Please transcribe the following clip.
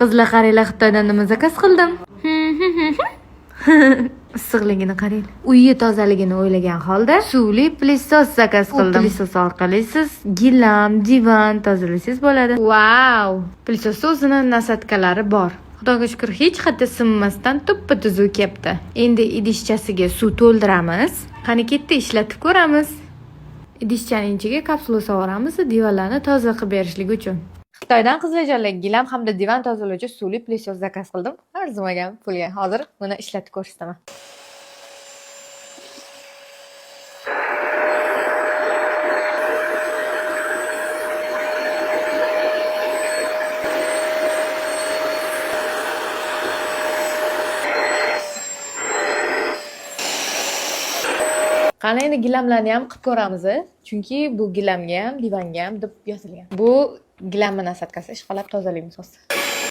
Qizlar qaranglar, Xitoydan nima zakaz qildim. Issiqligini qarang. Uyi tozaligini o'ylagan holda suvli plissos zakaz qildim. Plissos orqali siz gilam, divan tozalasangiz bo'ladi. Wow! Plissosda o'zini nasatkalari bor. Xudoga shukr, hech qayerda sinmasdan tuppa-tuzuv kepti. Endi idishchasiga suv to'ldiramiz. Qani ketdi, ishlatib ko'ramiz. Idishchaning ichiga kapsula sovuramiz, divanlarni toza qilib berishlik uchun. Xitoydan qizlarjonlar gilam hamda divan tozalovchi suvli plissos zakaz qildim. Arzimagan pulga. Hozir buni ishlatib ko'rsataman. Qani endi gilamlarni ham qilib ko'ramiz, chunki bu gilamga ham, divanga ham deb yozilgan. Bu gilamni nasatkasi, ishqalab tozalaymiz hozir.